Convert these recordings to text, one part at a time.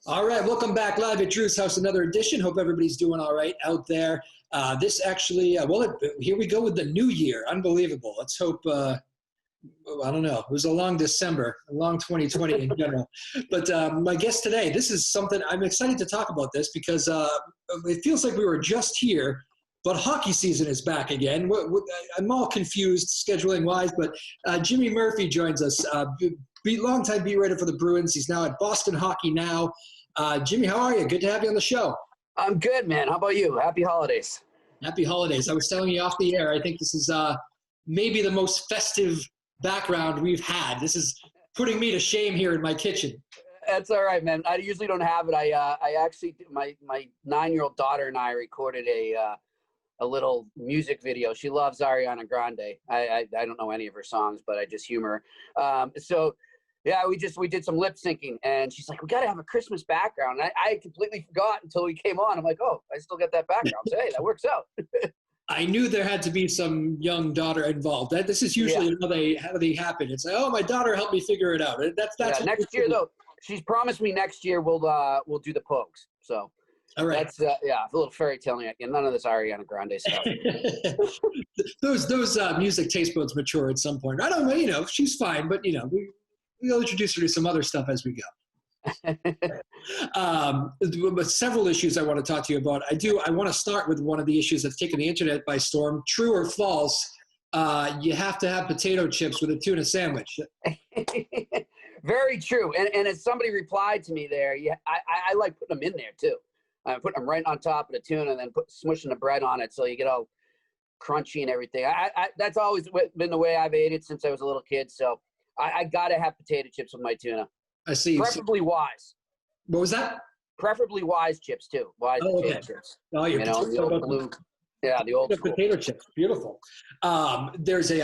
All right, welcome back live at Drew's house, another edition. Hope everybody's doing all right out there. This actually, here we go with the new year. Unbelievable. Let's hope, I don't know. It was a long December, a long 2020 in general. But my guest today, this is something, I'm excited to talk about this because it feels like we were just here, but hockey season is back again. I'm all confused scheduling-wise, but Jimmy Murphy joins us. Longtime beat writer for the Bruins. He's now at Boston Hockey Now. Jimmy, how are you? Good to have you on the show. I'm good, man. How about you? Happy holidays. Happy holidays. I was telling you off the air, I think this is maybe the most festive background we've had. This is putting me to shame here in my kitchen. That's all right, man. I usually don't have it. I actually, my 9-year-old daughter and I recorded a little music video. She loves Ariana Grande. I don't know any of her songs, but I just humor her. So yeah, we did some lip syncing, and she's like, "We got to have a Christmas background." And I completely forgot until we came on. I'm like, "Oh, I still got that background." So hey, that works out. I knew there had to be some young daughter involved. This is usually how they happen. It's like, "Oh, my daughter helped me figure it out." That's next year though. She's promised me next year we'll do the Pogues. So all right. That's a little fairy tale. None of this Ariana Grande stuff. those music taste buds mature at some point. I don't know. She's fine, but we'll introduce her to some other stuff as we go. But several issues I want to talk to you about. I want to start with one of the issues that's taken the internet by storm. True or false? You have to have potato chips with a tuna sandwich. Very true. And as somebody replied to me there, I like putting them in there too. I put them right on top of the tuna and then smushing the bread on it so you get all crunchy and everything. That's always been the way I've ate it since I was a little kid. So I got to have potato chips with my tuna. I see. Preferably Wise. What was that? Preferably Wise chips too. Wise potato chips. Oh, the old blue. Yeah, the old school. Potato chips. Beautiful. I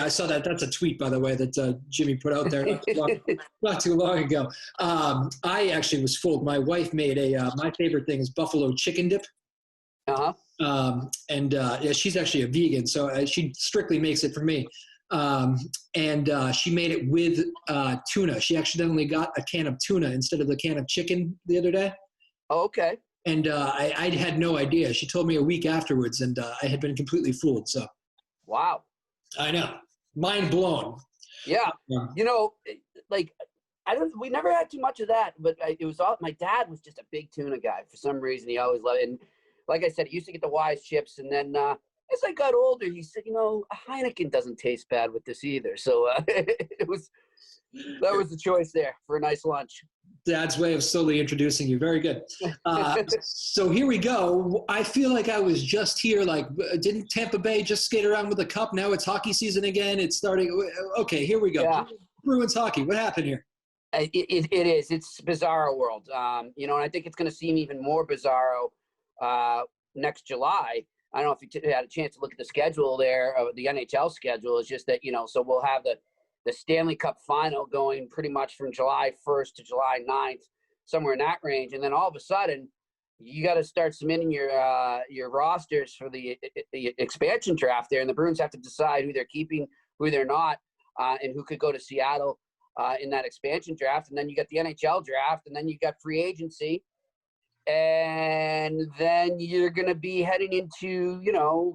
saw that's a tweet, by the way, that Jimmy put out there not too long ago. I actually was fooled. My wife made my favorite thing is buffalo chicken dip. Uh-huh. She's actually a vegan, so she strictly makes it for me. She made it with tuna. She accidentally got a can of tuna instead of the can of chicken the other day. Oh, okay. And I had no idea. She told me a week afterwards, and I had been completely fooled. So, wow. I know, mind blown. Yeah, we never had too much of that, but it was all. My dad was just a big tuna guy for some reason. He always loved it. And like I said, he used to get the Wise chips, and then as I got older, he said, a Heineken doesn't taste bad with this either. So that was the choice there for a nice lunch. Dad's way of slowly introducing you. Very good. So here we go. I feel like I was just here. Didn't Tampa Bay just skate around with a cup? Now it's hockey season again. It's starting. Okay, here we go. Yeah. Bruins hockey. What happened here? It is. It's bizarro world. And I think it's going to seem even more bizarro next July. I don't know if you had a chance to look at the schedule there, the NHL schedule. It's just that, so we'll have the Stanley Cup final going pretty much from July 1st to July 9th, somewhere in that range. And then all of a sudden, you got to start submitting your rosters for the expansion draft there. And the Bruins have to decide who they're keeping, who they're not, and who could go to Seattle in that expansion draft. And then you got the NHL draft, and then you got free agency. And then you're going to be heading into,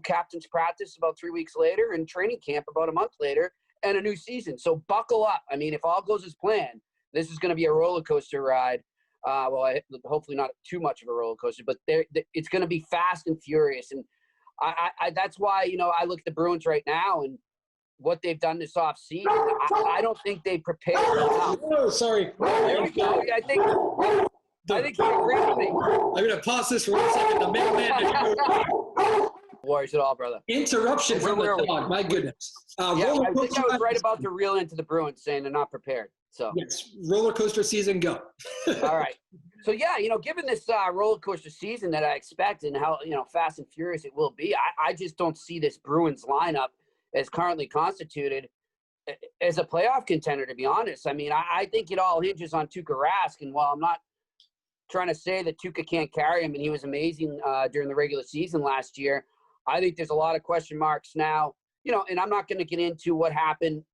captain's practice about 3 weeks later and training camp about a month later. And a new season. So buckle up. I mean, if all goes as planned, this is going to be a roller coaster ride. Hopefully not too much of a roller coaster, but it's going to be fast and furious. And I that's why, I look at the Bruins right now and what they've done this offseason. I don't think they prepared enough. Oh, sorry. There we go. I think he agreed with me. I'm going to pause this for 1 second. The mailman. Worries at all, brother. Interruption from the dog. My goodness. I think I was right about the reel into the Bruins saying they're not prepared. So yes, roller coaster season, go. All right. So yeah, given this roller coaster season that I expect and how fast and furious it will be, I just don't see this Bruins lineup as currently constituted as a playoff contender. To be honest, I mean, I think it all hinges on Tuukka Rask, and while I'm not trying to say that Tuukka can't carry him, and he was amazing during the regular season last year, I think there's a lot of question marks now, and I'm not going to get into what happened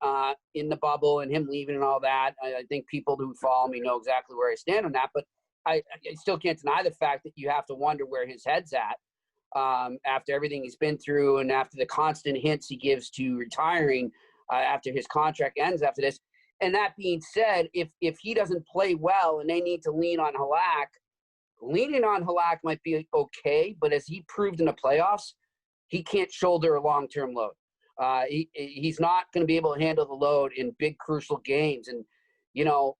in the bubble and him leaving and all that. I think people who follow me know exactly where I stand on that. But I still can't deny the fact that you have to wonder where his head's at after everything he's been through and after the constant hints he gives to retiring after his contract ends after this. And that being said, if he doesn't play well and they need to lean on Halak, leaning on Halak might be okay, but as he proved in the playoffs, he can't shoulder a long-term load. He's not going to be able to handle the load in big, crucial games. And, you know,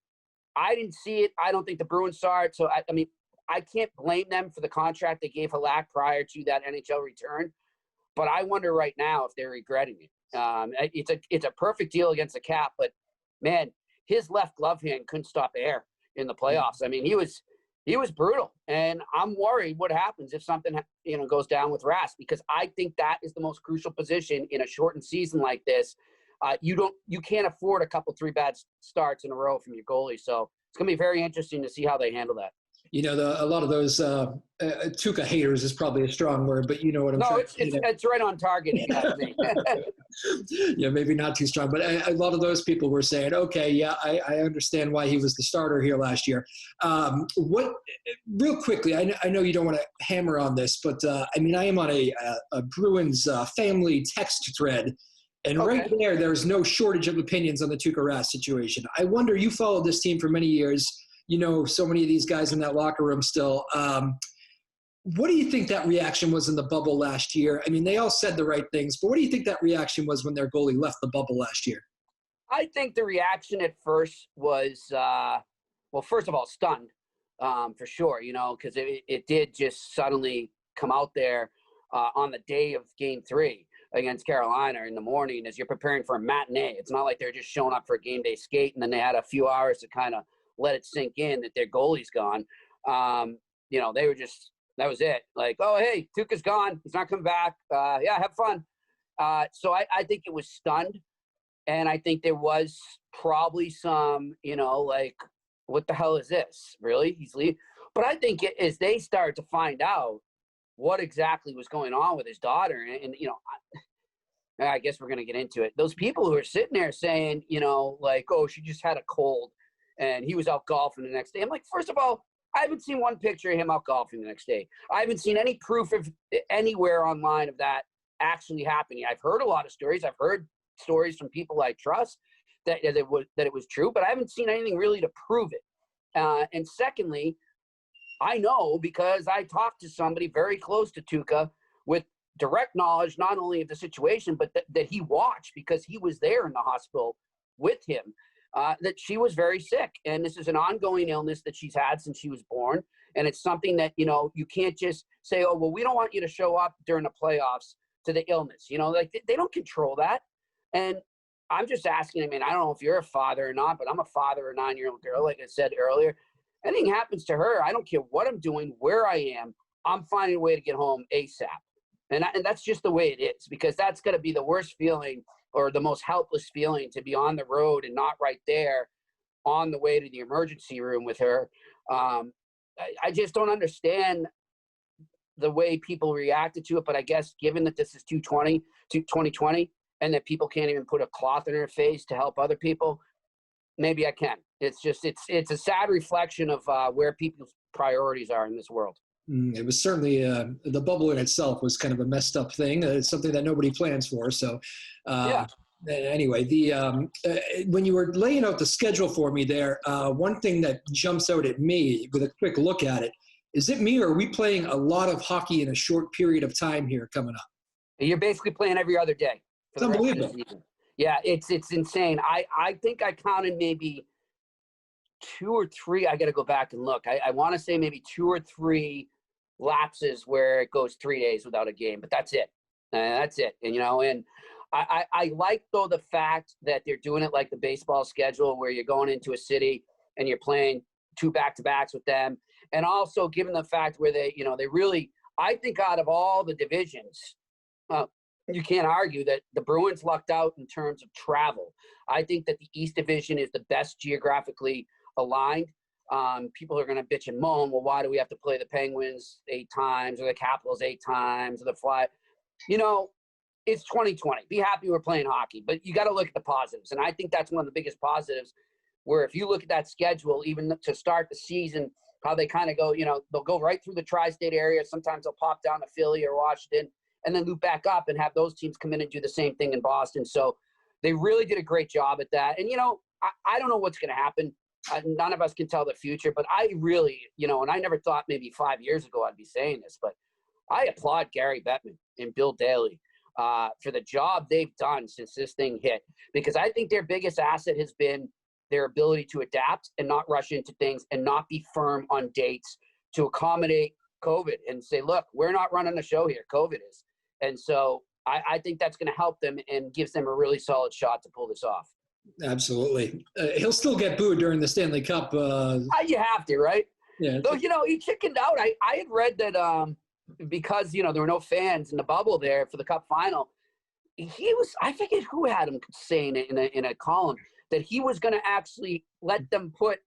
I didn't see it. I don't think the Bruins saw it. So, I mean, I can't blame them for the contract they gave Halak prior to that NHL return. But I wonder right now if they're regretting it. It's a perfect deal against the cap, but, man, his left glove hand couldn't stop air in the playoffs. I mean, he was brutal, and I'm worried what happens if something goes down with Rask, because I think that is the most crucial position in a shortened season like this. You can't afford a couple 3 bad starts in a row from your goalie, so it's going to be very interesting to see how they handle that. You know, a lot of those Tuukka haters is probably a strong word, but you know what I'm trying to say. It's right on target, if you ask me. Yeah, maybe not too strong, but a lot of those people were saying, okay, yeah, I understand why he was the starter here last year. Real quickly, I know you don't want to hammer on this, but I mean, I am on a Bruins family text thread, and Okay. right there's no shortage of opinions on the Tuukka Rask situation. I wonder, you followed this team for many years. You know, so many of these guys in that locker room still. What do you think that reaction was in the bubble last year? I mean, they all said the right things, but what do you think that reaction was when their goalie left the bubble last year? I think the reaction at first was, well, first of all, stunned, for sure, you know, because it did just suddenly come out there on the day of Game 3 against Carolina in the morning as you're preparing for a matinee. It's not like they're just showing up for a game day skate and then they had a few hours to kind of let it sink in that their goalie's gone. You know, they were just, that was it. Like, oh, hey, Tuukka's gone. He's not coming back. Yeah, have fun. So I think it was stunned. And I think there was probably some, you know, like, what the hell is this? Really? He's leaving? But I think as they started to find out what exactly was going on with his daughter, and you know, I guess we're going to get into it. Those people who are sitting there saying, you know, like, oh, she just had a cold and he was out golfing the next day. I'm like, first of all, I haven't seen one picture of him out golfing the next day. I haven't seen any proof of anywhere online of that actually happening. I've heard a lot of stories. I've heard stories from people I trust that it was true, but I haven't seen anything really to prove it. And secondly, I know because I talked to somebody very close to Tuukka with direct knowledge, not only of the situation, but that he watched because he was there in the hospital with him, that she was very sick. And this is an ongoing illness that she's had since she was born. And it's something that, you know, you can't just say, oh, well, we don't want you to show up during the playoffs to the illness. You know, like they don't control that. And I'm just asking, I mean, I don't know if you're a father or not, but I'm a father of a 9-year-old girl, like I said earlier. Anything happens to her, I don't care what I'm doing, where I am, I'm finding a way to get home ASAP. And that's just the way it is, because that's going to be the worst feeling or the most helpless feeling, to be on the road and not right there on the way to the emergency room with her. I just don't understand the way people reacted to it. But I guess given that this is 2020, and that people can't even put a cloth in their face to help other people, maybe I can. It's just, it's a sad reflection of where people's priorities are in this world. It was certainly the bubble in itself was kind of a messed up thing. It's something that nobody plans for. So Yeah. Anyway, when you were laying out the schedule for me there, one thing that jumps out at me with a quick look at it, is it me or are we playing a lot of hockey in a short period of time here coming up? You're basically playing every other day. It's unbelievable. Yeah, it's insane. I think I counted maybe 2 or 3. I got to go back and look. I want to say maybe 2 or 3 lapses where it goes 3 days without a game, but that's it. That's it. And, you know, and I like, though, the fact that they're doing it like the baseball schedule, where you're going into a city and you're playing 2 back-to-backs with them. And also given the fact where they, you know, they really, I think out of all the divisions, you can't argue that the Bruins lucked out in terms of travel. I think that the East Division is the best geographically aligned. People are going to bitch and moan, well, why do we have to play the Penguins 8 times or the Capitals 8 times or the Fly? You know, it's 2020. Be happy we're playing hockey, but you got to look at the positives. And I think that's one of the biggest positives, where if you look at that schedule, even to start the season how they kind of go, they'll go right through the tri-state area. Sometimes they'll pop down to Philly or Washington and then loop back up and have those teams come in and do the same thing in Boston. So they really did a great job at that. And, I don't know what's going to happen. None of us can tell the future, but I really, and I never thought maybe 5 years ago I'd be saying this, but I applaud Gary Bettman and Bill Daly for the job they've done since this thing hit, because I think their biggest asset has been their ability to adapt and not rush into things and not be firm on dates to accommodate COVID and say, look, we're not running the show here. COVID is. And so I think that's going to help them and gives them a really solid shot to pull this off. Absolutely. He'll still get booed during the Stanley Cup. You have to, right? Yeah. Though, he chickened out. I had read that because, there were no fans in the bubble there for the Cup final, I forget who had him saying it in a column, that he was going to actually let them put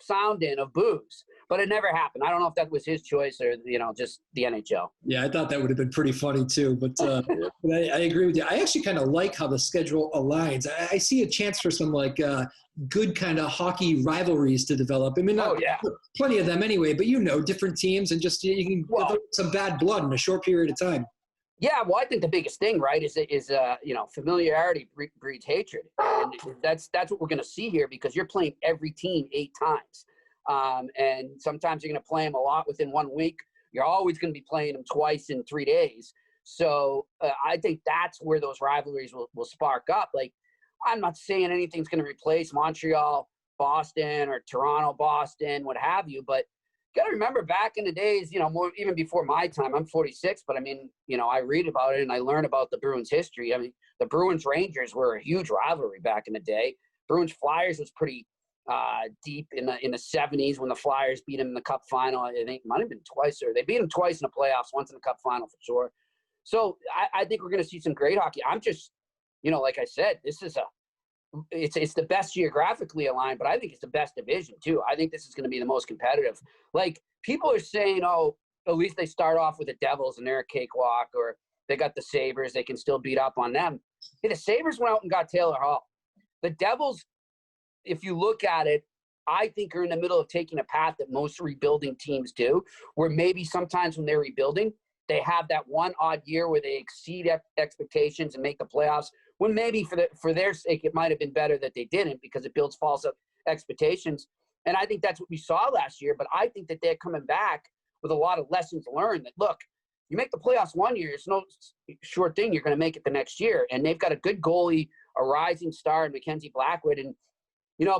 sound in of boos, but it never happened. I don't know if that was his choice or, just the NHL. Yeah, I thought that would have been pretty funny too, but I agree with you. I actually kind of like how the schedule aligns. I see a chance for some good kind of hockey rivalries to develop. I mean, plenty of them anyway, but different teams and just you can develop some bad blood in a short period of time. Yeah, well, I think the biggest thing, right, is familiarity breeds hatred, and that's what we're going to see here, because you're playing every team 8 times, and sometimes you're going to play them a lot within 1 week. You're always going to be playing them twice in 3 days. So I think that's where those rivalries will spark up. Like, I'm not saying anything's going to replace Montreal, Boston, or Toronto, Boston, what have you, but got to remember back in the days, more even before my time. I'm 46, but I mean, I read about it and I learn about the Bruins history. I mean, the Bruins Rangers were a huge rivalry back in the day. Bruins Flyers was pretty deep in the 70s when the Flyers beat them in the Cup final. I think it might have been twice, or they beat them twice in the playoffs, once in the Cup final for sure. So I think we're going to see some great hockey. I'm just, like I said, this is it's the best geographically aligned, but I think it's the best division too. I think this is going to be the most competitive. Like, people are saying, oh, at least they start off with the Devils and they're a cakewalk, or they got the Sabres, they can still beat up on them. Hey, the Sabres went out and got Taylor Hall. The Devils, if you look at it, I think are in the middle of taking a path that most rebuilding teams do, where maybe sometimes when they're rebuilding, they have that one odd year where they exceed expectations and make the playoffs, when maybe for their sake, it might have been better that they didn't, because it builds false expectations. And I think that's what we saw last year. But I think that they're coming back with a lot of lessons learned, that, look, you make the playoffs 1 year, it's no short thing you're going to make it the next year. And they've got a good goalie, a rising star in Mackenzie Blackwood. And,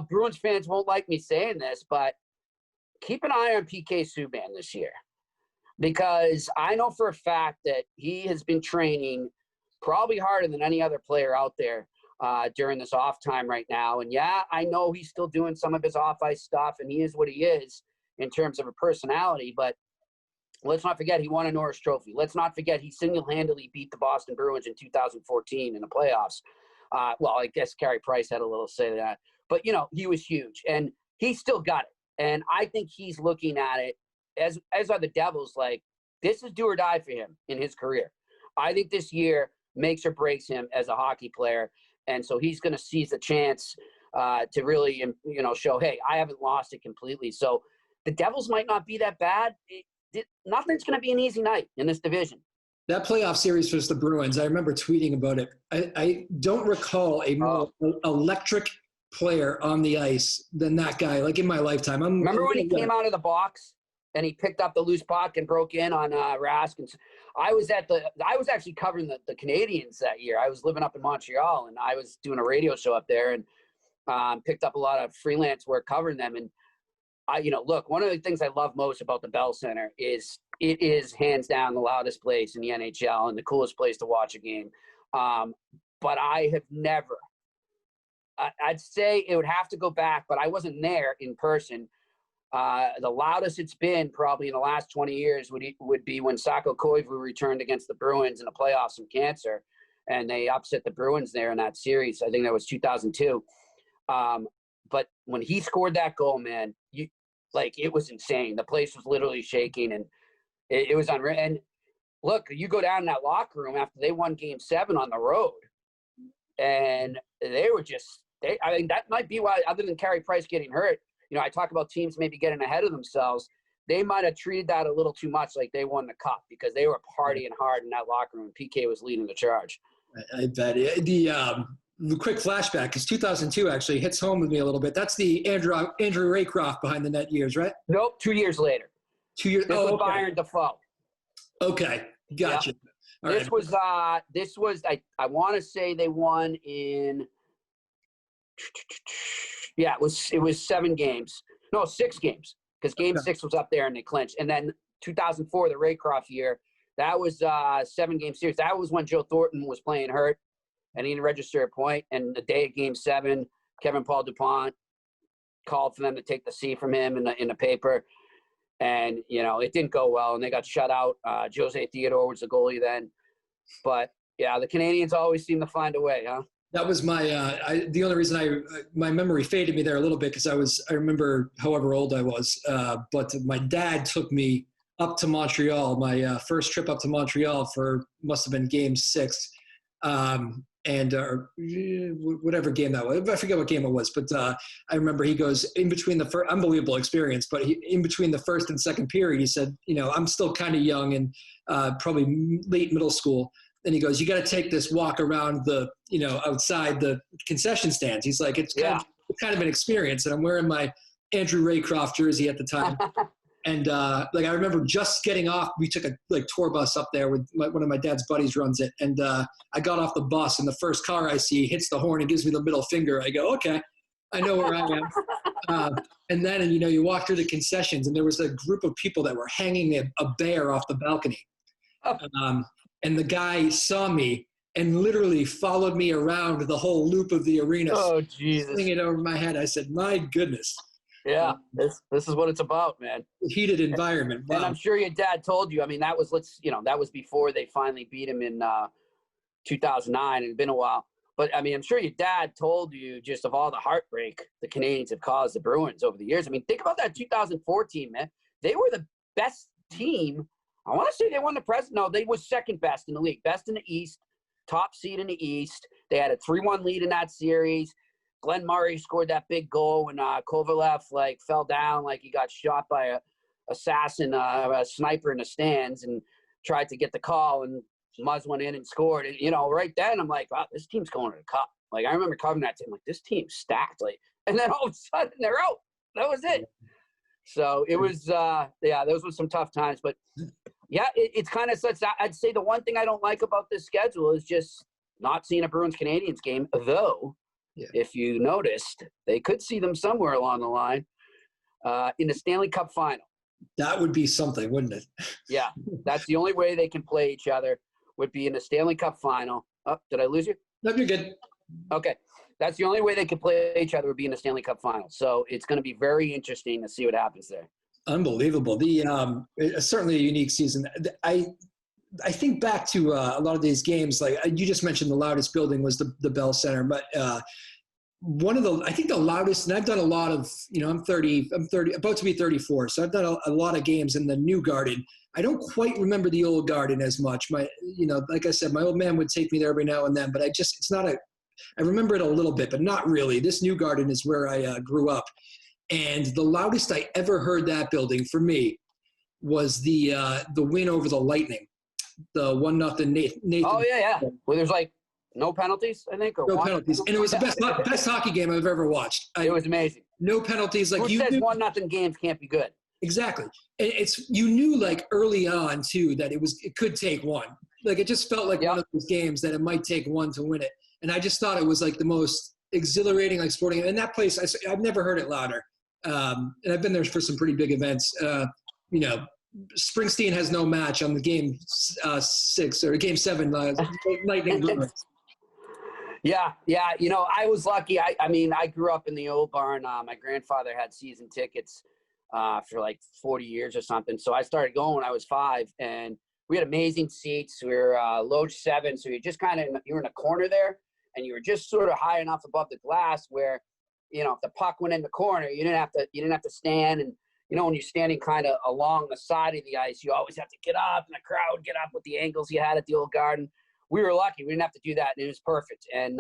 Bruins fans won't like me saying this, but keep an eye on PK Subban this year, because I know for a fact that he has been training probably harder than any other player out there during this off time right now. And yeah, I know he's still doing some of his off-ice stuff, and he is what he is in terms of a personality, but let's not forget he won a Norris Trophy. Let's not forget he single-handedly beat the Boston Bruins in 2014 in the playoffs. Well, I guess Carey Price had a little say to that, but he was huge, and he still got it. And I think he's looking at it as are the Devils, like, this is do or die for him in his career. I think this year makes or breaks him as a hockey player. And so he's going to seize the chance to really, show, hey, I haven't lost it completely. So the Devils might not be that bad. Nothing's going to be an easy night in this division. That playoff series versus the Bruins, I remember tweeting about it. I don't recall a more electric player on the ice than that guy, like, in my lifetime. Remember when he came out of the box and he picked up the loose puck and broke in on Rask? And I was actually covering the Canadians that year. I was living up in Montreal, and I was doing a radio show up there, and picked up a lot of freelance work covering them. And look, one of the things I love most about the Bell Center is it is hands down the loudest place in the NHL and the coolest place to watch a game. But I have never, I'd say it would have to go back, but I wasn't there in person. The loudest it's been probably in the last 20 years would be when Sako Koivu returned against the Bruins in the playoffs from cancer, and they upset the Bruins there in that series. I think that was 2002. But when he scored that goal, man, it was insane. The place was literally shaking, and it was unreal. And look, you go down in that locker room after they won Game 7 on the road, and they were just – I mean, that might be why, other than Carey Price getting hurt, I talk about teams maybe getting ahead of themselves. They might have treated that a little too much like they won the cup because they were partying hard in that locker room. PK was leading the charge. I bet. The quick flashback, because 2002 actually hits home with me a little bit. That's the Andrew Raycroft behind the net years, right? Nope, 2 years later. 2 years. This was Byron Defoe. Okay, gotcha. Yep. This was I want to say they won in. Yeah, it was 7 games. No, 6 games because Game 6 was up there and they clinched. And then 2004, the Raycroft year, that was 7-game series. That was when Joe Thornton was playing hurt and he didn't register a point. And the day of Game 7, Kevin Paul DuPont called for them to take the C from him in the paper. And, it didn't go well, and they got shut out. Jose Theodore was the goalie then. But, yeah, the Canadians always seem to find a way, huh? That was my the only reason my memory faded me there a little bit because I remember however old I was. But my dad took me up to Montreal, my first trip up to Montreal must have been Game 6. And whatever game that was. I forget what game it was, but I remember he goes in between the first, unbelievable experience, but in between the first and second period, he said, I'm still kind of young and probably late middle school. And he goes, you got to take this walk around outside the concession stands. He's like, it's kind of an experience. And I'm wearing my Andrew Raycroft jersey at the time. And I remember just getting off, we took a tour bus up there with one of my dad's buddies runs it. And I got off the bus and the first car I see hits the horn and gives me the middle finger. I go, okay, I know where I am. And then, you walk through the concessions and there was a group of people that were hanging a bear off the balcony. And the guy saw me and literally followed me around the whole loop of the arena. Oh, Jesus. Putting it over my head. I said, my goodness. Yeah, this is what it's about, man. Heated environment. Wow. And I'm sure your dad told you. I mean, that was that was before they finally beat him in 2009. It had been a while. But, I mean, I'm sure your dad told you just of all the heartbreak the Canadians have caused the Bruins over the years. I mean, think about that 2004 team, man. They were the best team. I want to say they won the President. No, they were second best in the league. Best in the East, top seed in the East. They had a 3-1 lead in that series. Glenn Murray scored that big goal when Kovalev fell down like he got shot by a sniper in the stands and tried to get the call, and Muzz went in and scored. And right then I'm like, wow, this team's going to the cup. Like I remember covering that team, like this team's stacked. And then all of a sudden they're out. That was it. So it was those were some tough times. But yeah, it's kind of such. I'd say the one thing I don't like about this schedule is just not seeing a Bruins Canadians game, though. Yeah. If you noticed, they could see them somewhere along the line in the Stanley Cup final. That would be something, wouldn't it? Yeah, that's the only way they can play each other would be in the Stanley Cup final. Oh, did I lose you? No, you're good. Okay. That's the only way they can play each other would be in the Stanley Cup final. So it's going to be very interesting to see what happens there. Unbelievable. Certainly a unique season. I think back to a lot of these games, like you just mentioned, the loudest building was the Bell Center, but I think the loudest, and I've done a lot of, I'm 30, about to be 34. So I've done a lot of games in the new Garden. I don't quite remember the old Garden as much. Like I said, my old man would take me there every now and then, but I remember it a little bit, but not really. This new Garden is where I grew up. And the loudest I ever heard that building for me was the win over the Lightning. The 1-0 Nathan. Oh yeah. Well, there's no penalties, I think. No penalties, and it was the best hockey game I've ever watched. It was amazing. No penalties. Who says 1-0 games can't be good? Exactly, and you knew early on too that it could take one. It just felt like one of those games that it might take one to win it, and I just thought it was the most exhilarating sporting. And that place, I've never heard it louder, and I've been there for some pretty big events. Springsteen has no match on the Game 6 or Game 7 Lightning Bruins. Yeah. I was lucky. I grew up in the old barn. My grandfather had season tickets for 40 years or something. So I started going when I was 5, and we had amazing seats. We were loge 7, so you're just you were in a corner there, and you were just sort of high enough above the glass where, if the puck went in the corner, you didn't have to stand. And when you're standing kind of along the side of the ice, you always have to get up, and the crowd would get up with the angles you had at the old Garden. We were lucky. We didn't have to do that, and it was perfect. And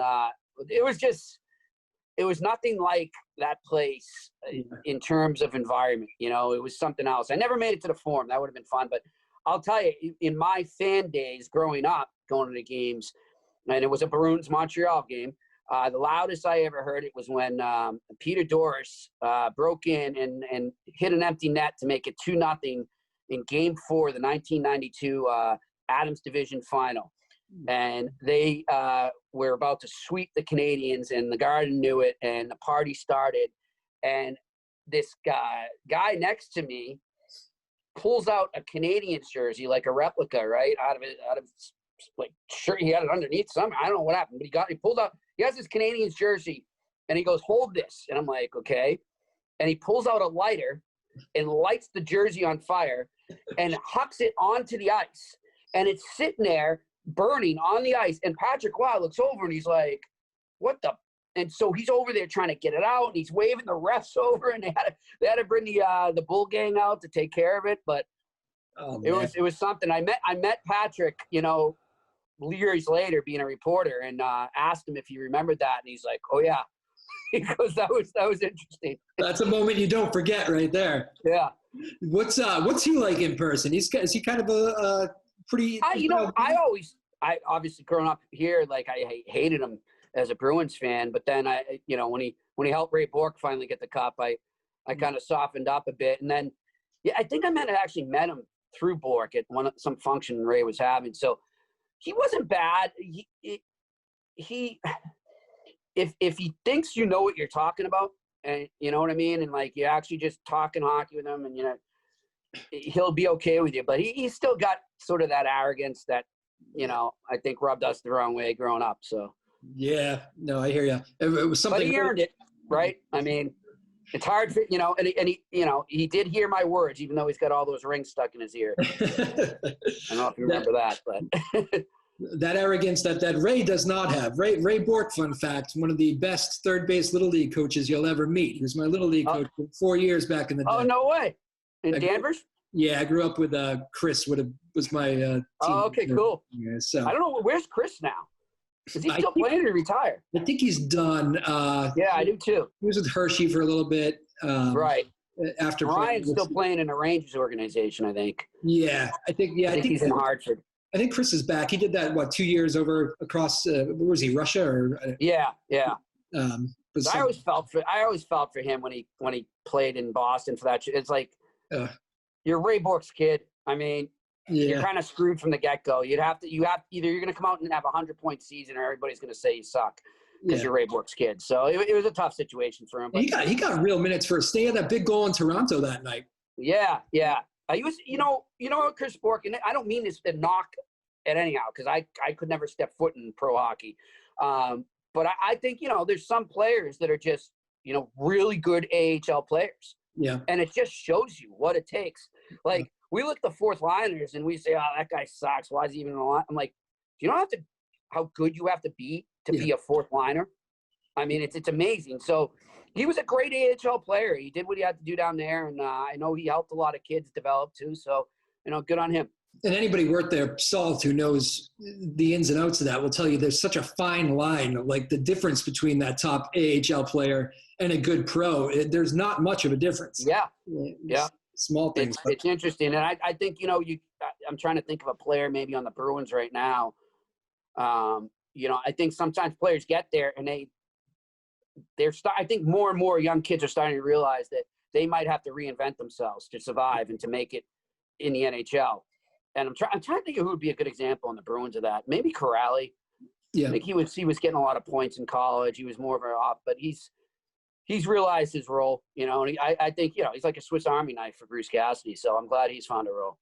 it was just it was nothing like that place in terms of environment. You know, it was something else. I never made it to the Forum. That would have been fun. But I'll tell you, in my fan days growing up, going to the games, and it was a Bruins Montreal game, the loudest I ever heard it was when Peter Doris broke in and hit an empty net to make it 2-0 in Game 4 of the 1992 Adams Division Final. And they were about to sweep the Canadians, and the Garden knew it, and the party started. And this guy next to me pulls out a Canadians jersey, like a replica, right, out of like shirt. He had it underneath something. I don't know what happened, but he pulled out. He has his Canadians jersey, and he goes, "Hold this." And I'm like, "Okay." And he pulls out a lighter and lights the jersey on fire and hucks it onto the ice, and it's sitting there burning on the ice. And Patrick Waugh looks over and he's like, "What the?" And so he's over there trying to get it out, and he's waving the refs over, and they had to bring the Bull Gang out to take care of it. But it was something. I met Patrick, you know, years later, being a reporter, and asked him if he remembered that, and he's like, "Oh yeah." He goes, that was interesting. That's a moment you don't forget, right there. Yeah. What's he like in person? Is he kind of a pretty? I obviously growing up here, like I hated him as a Bruins fan, but then when he helped Ray Bourque finally get the cup, I kind of softened up a bit, and then I think I actually met him through Bourque at some function Ray was having. So he wasn't bad. He if he thinks you know what you're talking about, and you know what I mean, and like you're actually just talking hockey with him, and he'll be okay with you. But he's still got sort of that arrogance that I think rubbed us the wrong way growing up. So yeah, no, I hear you. It was something. But he earned it, right? I mean, it's hard for and he did hear my words, even though he's got all those rings stuck in his ear. I don't know if you remember that, but. That arrogance that Ray does not have. Ray Bourque, fun fact, one of the best third base Little League coaches you'll ever meet. He was my Little League coach for 4 years back in the day. Oh, no way. In Danvers? Yeah, I grew up with Chris, was my team. Oh, okay, cool. Yeah, so. I don't know, where's Chris now? Is he still playing or retired? I think he's done. Yeah, I do too. He was with Hershey for a little bit. Right. After Ryan's still playing in the Rangers organization, I think. Yeah, I think he's in Hartford. I think Chris is back. He did that 2 years over across. Where was he? Russia or? Yeah. I always felt for him when he played in Boston for that. It's like you're Ray Bourque's kid. I mean, you're kind of screwed from the get go. Either you're going to come out and have 100-point season, or everybody's going to say you suck because you're Ray Bourque's kid. So it was a tough situation for him. But he got real minutes for a stay of that big goal in Toronto that night. Yeah. He was, Chris Bourque, and I don't mean this to knock at anyhow, because I could never step foot in pro hockey. But I think, there's some players that are just, really good AHL players. Yeah. And it just shows you what it takes. Like, we look at the fourth liners and we say, oh, that guy sucks. Why is he even in the line? I'm like, you don't have to, how good you have to be a fourth liner. I mean, it's amazing. So he was a great AHL player. He did what he had to do down there. And I know he helped a lot of kids develop too. So, good on him. And anybody worked there, Salt, who knows the ins and outs of that, will tell you there's such a fine line, like the difference between that top AHL player and a good pro. There's not much of a difference. Yeah. Small things. It's interesting. And I think, I'm trying to think of a player maybe on the Bruins right now. I think sometimes players get there and I think more and more young kids are starting to realize that they might have to reinvent themselves to survive and to make it in the NHL. And I'm trying to think of who would be a good example on the Bruins of that. Maybe Corrali. Yeah. I think he was getting a lot of points in college. He was more of an off, but he's realized his role, and I think, he's like a Swiss Army knife for Bruce Cassidy. So I'm glad he's found a role.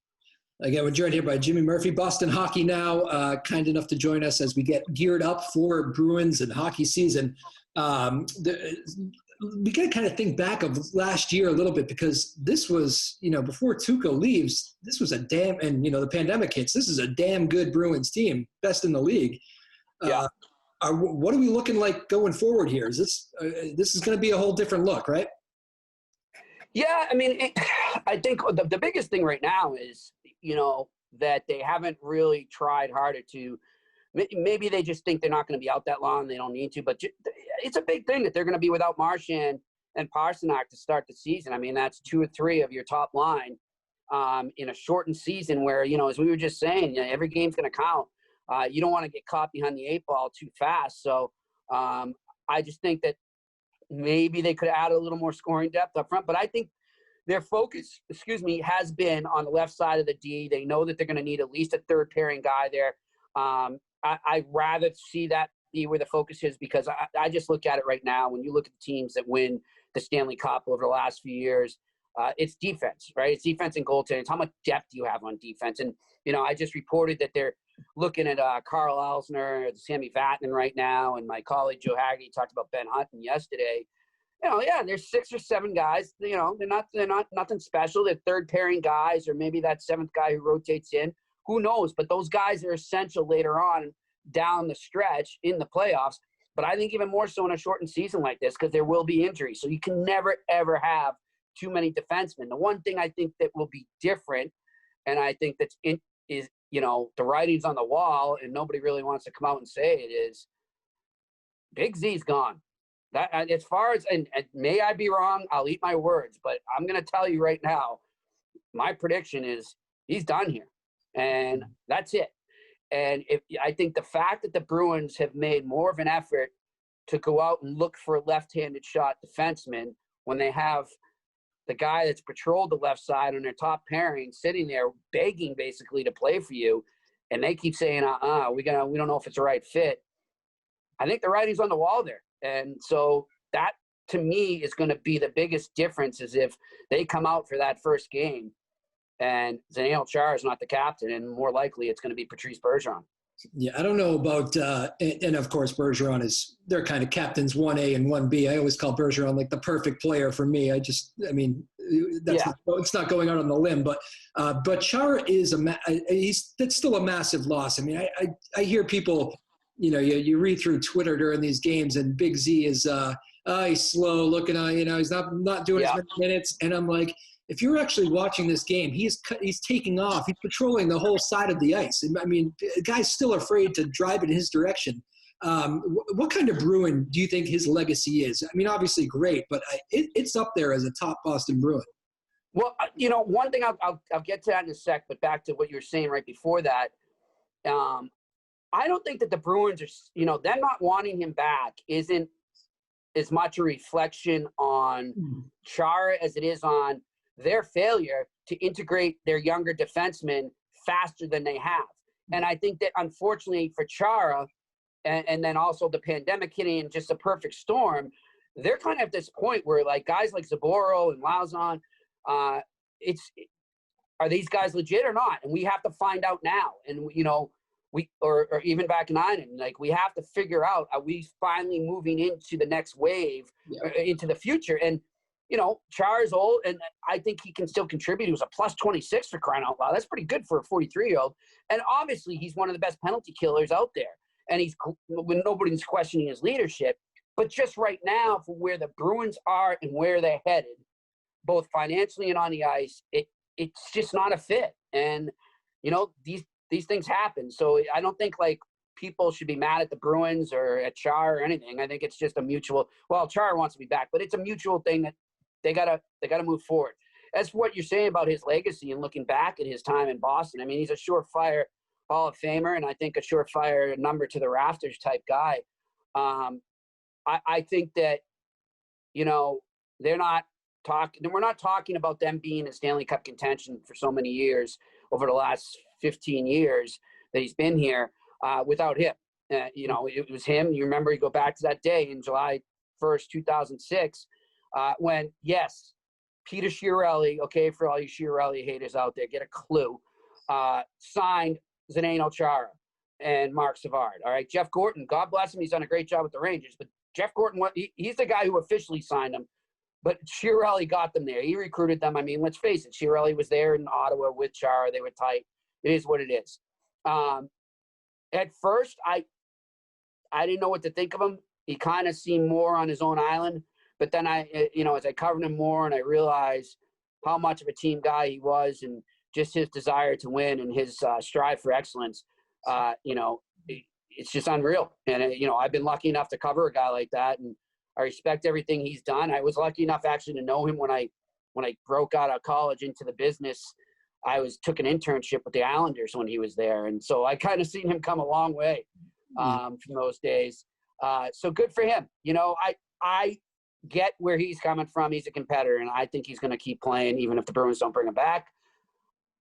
Again, we're joined here by Jimmy Murphy, Boston Hockey Now, kind enough to join us as we get geared up for Bruins and hockey season. We got to kind of think back of last year a little bit, because this was, before Tuukka leaves, this was and the pandemic hits, this is a damn good Bruins team, best in the league. Yeah. What are we looking like going forward here? Is this is going to be a whole different look, right? Yeah. I mean, I think the biggest thing right now is, that they haven't really tried harder to maybe they just think they're not going to be out that long. They don't need to, but it's a big thing that they're going to be without Marchand and Pasternak to start the season. I mean, that's 2 or 3 of your top line in a shortened season where, as we were just saying, every game's going to count. You don't want to get caught behind the 8 ball too fast. So I just think that maybe they could add a little more scoring depth up front, but I think their focus, has been on the left side of the D. They know that they're going to need at least a third pairing guy there. I'd rather see that be where the focus is, because I just look at it right now. When you look at the teams that win the Stanley Cup over the last few years, it's defense, right? It's defense and goaltending. It's how much depth you have on defense. And, I just reported that they're looking at Carl Alsner, Sammy Vatanen right now, and my colleague Joe Haggerty talked about Ben Hutton yesterday. There's 6 or 7 guys. They're not nothing special. They're third pairing guys, or maybe that 7th guy who rotates in. Who knows? But those guys are essential later on down the stretch in the playoffs. But I think even more so in a shortened season like this, because there will be injuries. So you can never, ever have too many defensemen. The one thing I think that will be different, and I think is the writing's on the wall, and nobody really wants to come out and say it, is Big Z's gone. That, as far as, and may I be wrong, I'll eat my words, but I'm going to tell you right now, my prediction is he's done here, and that's it. And I think the fact that the Bruins have made more of an effort to go out and look for a left-handed shot defenseman when they have the guy that's patrolled the left side on their top pairing sitting there begging basically to play for you, and they keep saying, we don't know if it's the right fit. I think the writing's on the wall there. And so that, to me, is going to be the biggest difference, is if they come out for that first game and Zdeno Chara is not the captain, and more likely it's going to be Patrice Bergeron. Yeah, I don't know about and of course Bergeron they're kind of captains 1A and 1B. I always call Bergeron like the perfect player for me. It's not going out on the limb, but Chara is that's still a massive loss. I mean, I hear people, you read through Twitter during these games, and Big Z is he's slow looking, he's not doing as many minutes, and I'm like, if you're actually watching this game, he's taking off. He's patrolling the whole side of the ice. I mean, the guy's still afraid to drive in his direction. What kind of Bruin do you think his legacy is? I mean, obviously great, but it's up there as a top Boston Bruin. Well, one thing I'll get to that in a sec, but back to what you were saying right before that, I don't think that the Bruins are, them not wanting him back isn't as much a reflection on Chara as it is on their failure to integrate their younger defensemen faster than they have. And I think that, unfortunately for Chara, and then also the pandemic hitting and just a perfect storm, they're kind of at this point where, like, guys like Zaboro and Lauzon, are these guys legit or not? And we have to find out now. And, or even back in Einen, like, we have to figure out, are we finally moving into the next wave, into the future? And, Chara's old, and I think he can still contribute. He was a plus 26 for crying out loud. That's pretty good for a 43-year-old. And obviously, he's one of the best penalty killers out there. And when nobody's questioning his leadership. But just right now, for where the Bruins are and where they're headed, both financially and on the ice, it's just not a fit. And, these things happen. So I don't think, like, people should be mad at the Bruins or at Chara or anything. I think it's just a mutual. Well, Chara wants to be back, but it's a mutual thing that they gotta move forward. As for what you're saying about his legacy and looking back at his time in Boston, I mean, he's a surefire Hall of Famer, and I think a surefire number to the rafters type guy. I think that, we're not talking about them being in Stanley Cup contention for so many years over the last 15 years that he's been here without him. It was him. You remember, you go back to that day in July 1st, 2006, when, yes, Peter Chiarelli, okay, for all you Chiarelli haters out there, get a clue, signed Zdeno Chara and Mark Savard. All right, Jeff Gorton, God bless him, he's done a great job with the Rangers, but Jeff Gorton, he's the guy who officially signed him, but Chiarelli got them there. He recruited them. I mean, let's face it, Chiarelli was there in Ottawa with Chara. They were tight. It is what it is. At first, I didn't know what to think of him. He kind of seemed more on his own island. But then as I covered him more and I realized how much of a team guy he was and just his desire to win and his strive for excellence, it's just unreal. And, I've been lucky enough to cover a guy like that, and I respect everything he's done. I was lucky enough actually to know him when I broke out of college into the business. I took an internship with the Islanders when he was there. And so I kind of seen him come a long way from those days. So good for him. I get where he's coming from. He's a competitor, and I think he's going to keep playing even if the Bruins don't bring him back.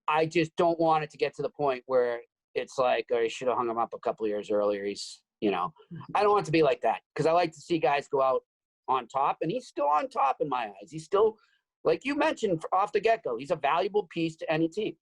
I just don't want it to get to the point where it's like, oh, you should have hung him up a couple of years earlier. I don't want it to be like that, because I like to see guys go out on top, and he's still on top in my eyes. He's still, like you mentioned off the get-go, he's a valuable piece to any team.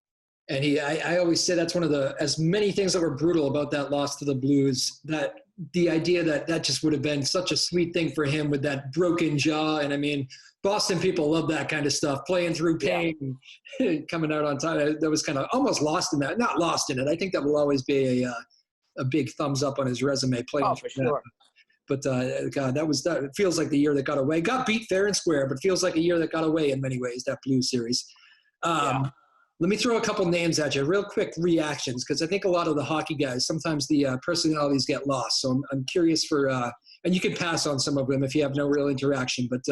And I always say that's one of as many things that were brutal about that loss to the Blues, that the idea that just would have been such a sweet thing for him with that broken jaw. And I mean, Boston people love that kind of stuff, playing through pain, and coming out on time. That was kind of almost lost in that. Not lost in it. I think that will always be a big thumbs up on his resume. Playing for sure. But God, that it feels like the year that got away. Got beat fair and square, but feels like a year that got away in many ways, that Blues series. Let me throw a couple names at you, real quick reactions, because I think a lot of the hockey guys, sometimes the personalities get lost. So I'm curious for, and you can pass on some of them if you have no real interaction. But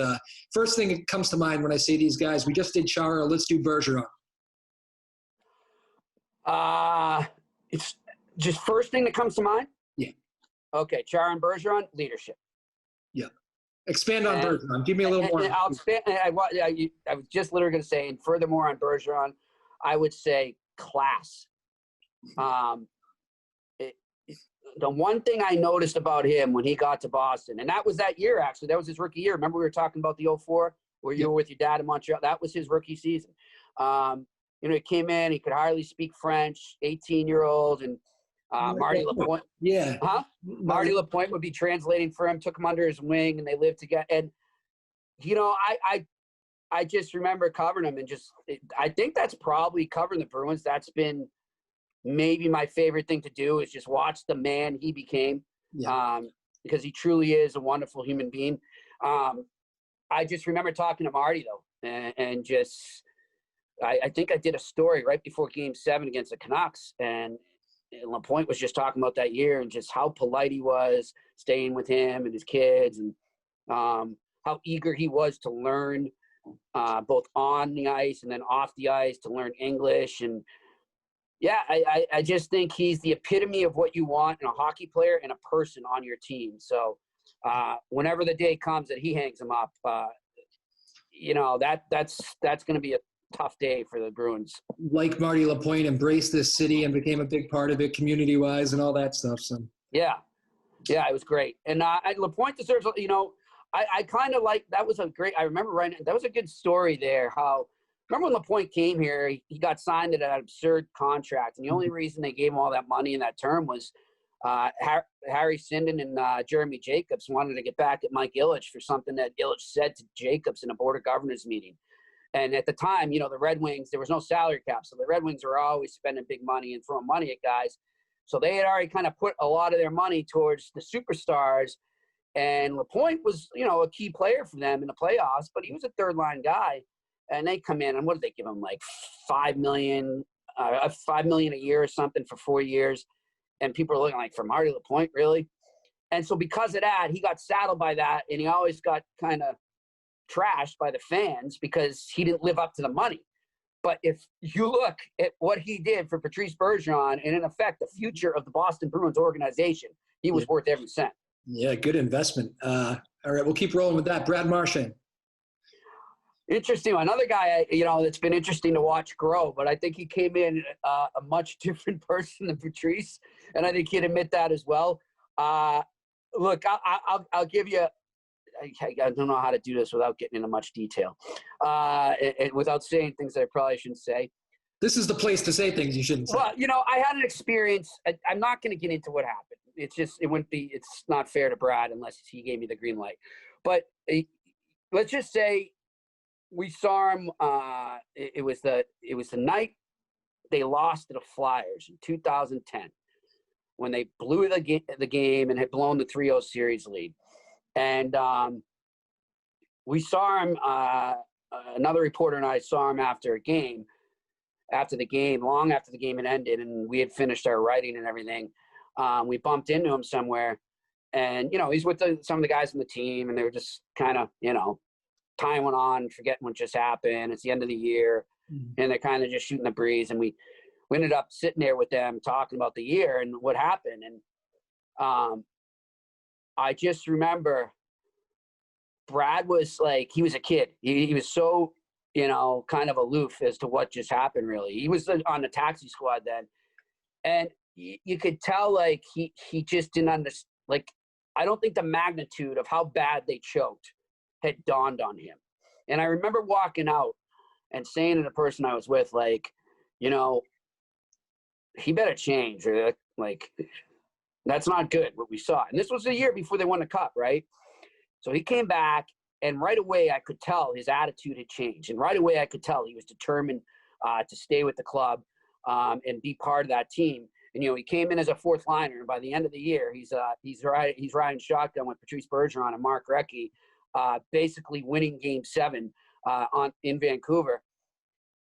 first thing that comes to mind when I say these guys, we just did Chara, let's do Bergeron. It's just first thing that comes to mind? Yeah. Okay, Chara and Bergeron, leadership. Yeah. Expand on Bergeron. Give me a little more. I'll expand. I was just literally going to say, and furthermore on Bergeron, I would say class. The one thing I noticed about him when he got to Boston, and that was that year, actually. That was his rookie year. Remember we were talking about the 04 where you were with your dad in Montreal? That was his rookie season. He came in, he could hardly speak French, 18-year-old, and Marty Lapointe. Yeah. Marty Lapointe would be translating for him, took him under his wing, and they lived together. And, I just remember covering him, and I think that's probably covering the Bruins. That's been maybe my favorite thing to do, is just watch the man he became, because he truly is a wonderful human being. I just remember talking to Marty, though, and just I think I did a story right before Game 7 against the Canucks, and Lapointe was just talking about that year and just how polite he was, staying with him and his kids, and how eager he was to learn, both on the ice and then off the ice, to learn English. And I just think he's the epitome of what you want in a hockey player and a person on your team. So whenever the day comes that he hangs him up, that's going to be a tough day for the Bruins. Like Marty Lapointe embraced this city and became a big part of it community-wise and all that stuff. So yeah, it was great. And Lapointe deserves, I kind of like, that was I remember that was a good story there. Remember when Lapointe came here, he got signed at an absurd contract. And the only reason they gave him all that money in that term was Harry Sinden and Jeremy Jacobs wanted to get back at Mike Ilitch for something that Ilitch said to Jacobs in a board of governors meeting. And at the time, the Red Wings, there was no salary cap. So the Red Wings were always spending big money and throwing money at guys. So they had already kind of put a lot of their money towards the superstars. And Lapointe was, a key player for them in the playoffs, but he was a third-line guy. And they come in, and what did they give him, like $5 million a year or something for 4 years? And people are looking like, for Marty Lapointe, really? And so because of that, he got saddled by that, and he always got kind of trashed by the fans because he didn't live up to the money. But if you look at what he did for Patrice Bergeron and, in effect, the future of the Boston Bruins organization, he was worth every cent. Yeah, good investment. All right, we'll keep rolling with that. Brad Marchand. Interesting. Another guy, that's been interesting to watch grow, but I think he came in a much different person than Patrice, and I think he'd admit that as well. Look, I'll give you – I don't know how to do this without getting into much detail, and without saying things that I probably shouldn't say. This is the place to say things you shouldn't say. Well, I had an experience. I'm not going to get into what happened. It's not fair to Brad unless he gave me the green light. But let's just say we saw him. It was the night they lost to the Flyers in 2010 when they blew the game and had blown the 3-0 series lead. And we saw him, another reporter and I saw him after the game, long after the game had ended, and we had finished our writing and everything. We bumped into him somewhere, and, he's with some of the guys on the team, and they were just kind of, time went on, forgetting what just happened. It's the end of the year, and they're kind of just shooting the breeze. And we ended up sitting there with them talking about the year and what happened. And I just remember Brad was like, he was a kid. He was so, kind of aloof as to what just happened, really. He was on the taxi squad then. And you could tell, like, he just didn't understand. Like, I don't think the magnitude of how bad they choked had dawned on him. And I remember walking out and saying to the person I was with, like, he better change, or like, that's not good what we saw. And this was a year before they won the cup, right? So he came back, and right away I could tell his attitude had changed. And right away I could tell he was determined to stay with the club and be part of that team. And, he came in as a fourth liner. And by the end of the year, he's riding shotgun with Patrice Bergeron and Mark Recchi, basically winning Game 7 in Vancouver.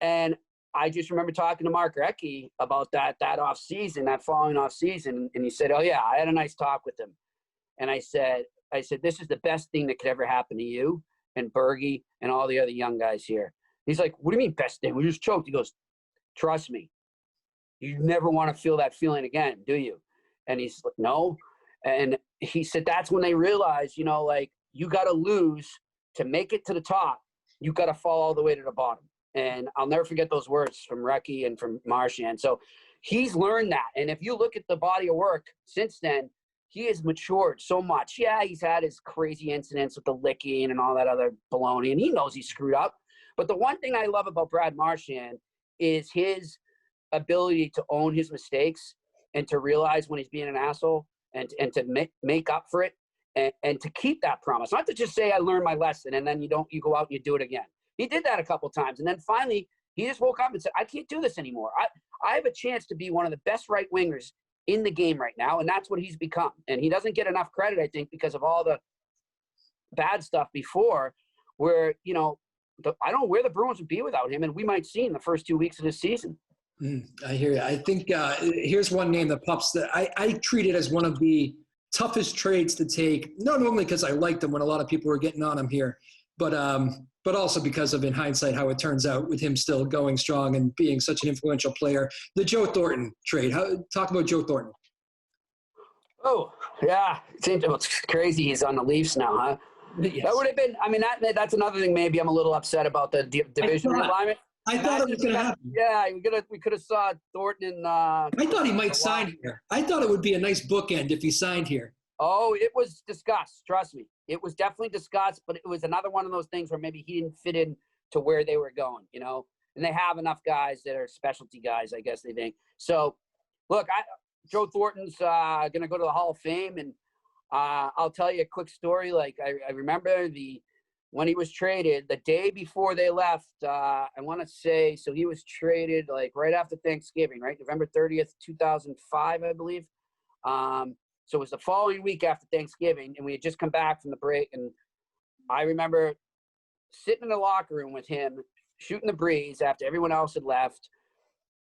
And I just remember talking to Mark Recchi about that following off season. And he said, "Oh yeah, I had a nice talk with him." And I said, "This is the best thing that could ever happen to you and Bergie and all the other young guys here." He's like, "What do you mean best thing? We just choked." He goes, "Trust me, you never want to feel that feeling again, do you?" And he's like, "No." And he said, that's when they realized, like, you got to lose to make it to the top. You got to fall all the way to the bottom. And I'll never forget those words from Recchi and from Marchand. So he's learned that. And if you look at the body of work since then, he has matured so much. Yeah, he's had his crazy incidents with the licking and all that other baloney, and he knows he screwed up. But the one thing I love about Brad Marchand is his ability to own his mistakes and to realize when he's being an asshole and to make up for it and to keep that promise. Not to just say, I learned my lesson, and then you go out and you do it again. He did that a couple of times. And then finally, he just woke up and said, I can't do this anymore. I have a chance to be one of the best right wingers in the game right now. And that's what he's become. And he doesn't get enough credit, I think, because of all the bad stuff before where, I don't know where the Bruins would be without him. And we might see in the first 2 weeks of this season. I hear you. I think here's one name that pops that I treat it as one of the toughest trades to take, not only because I liked him when a lot of people were getting on him here, but also because of, in hindsight, how it turns out with him still going strong and being such an influential player. The Joe Thornton trade. Talk about Joe Thornton. Oh, yeah. It's crazy he's on the Leafs now, huh? Yes. That would have been, that's another thing maybe I'm a little upset about the division realignment. I thought it was going to happen. Yeah, we could have saw Thornton in I thought he might sign here. I thought it would be a nice bookend if he signed here. Oh, it was discussed. Trust me. It was definitely discussed, but it was another one of those things where maybe he didn't fit in to where they were going, And they have enough guys that are specialty guys, I guess they think. So, look, Joe Thornton's going to go to the Hall of Fame, and I'll tell you a quick story. Like, I remember when he was traded, the day before they left, I want to say, so he was traded like right after Thanksgiving, right? November 30th, 2005, I believe. So it was the following week after Thanksgiving, and we had just come back from the break. And I remember sitting in the locker room with him, shooting the breeze after everyone else had left,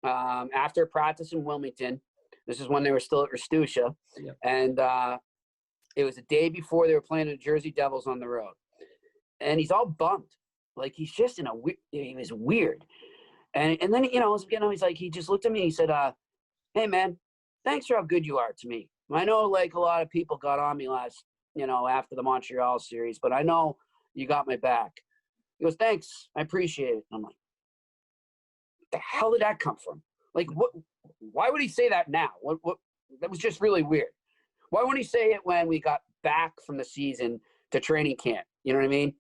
after practice in Wilmington. This is when they were still at Rastusha. Yep. And it was the day before they were playing the Jersey Devils on the road. And he's all bummed. Like, he's just he was weird. And then, he's like, he just looked at me and he said, hey, man, thanks for how good you are to me. I know, like, a lot of people got on me after the Montreal series, but I know you got my back. He goes, thanks. I appreciate it. I'm like, what the hell did that come from? Like, what? Why would he say that now? What? That was just really weird. Why wouldn't he say it when we got back from the season to training camp? You know what I mean?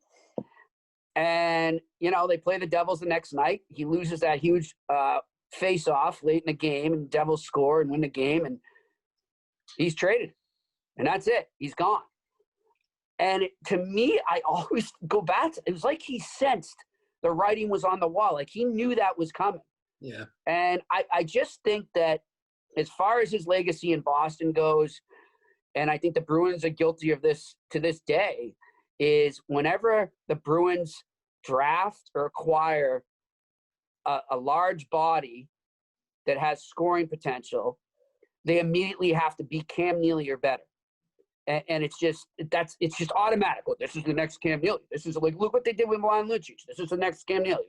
And, they play the Devils the next night. He loses that huge face-off late in the game, and Devils score and win the game, and he's traded. And that's it. He's gone. And to me, I always go back to, it was like he sensed the writing was on the wall. Like, he knew that was coming. Yeah. And I just think that as far as his legacy in Boston goes, and I think the Bruins are guilty of this to this day, is whenever the Bruins draft or acquire a large body that has scoring potential, they immediately have to be Cam Neely or better. And it's just automatic. Well, this is the next Cam Neely. This is like, look what they did with Milan Lucic. This is the next Cam Neely.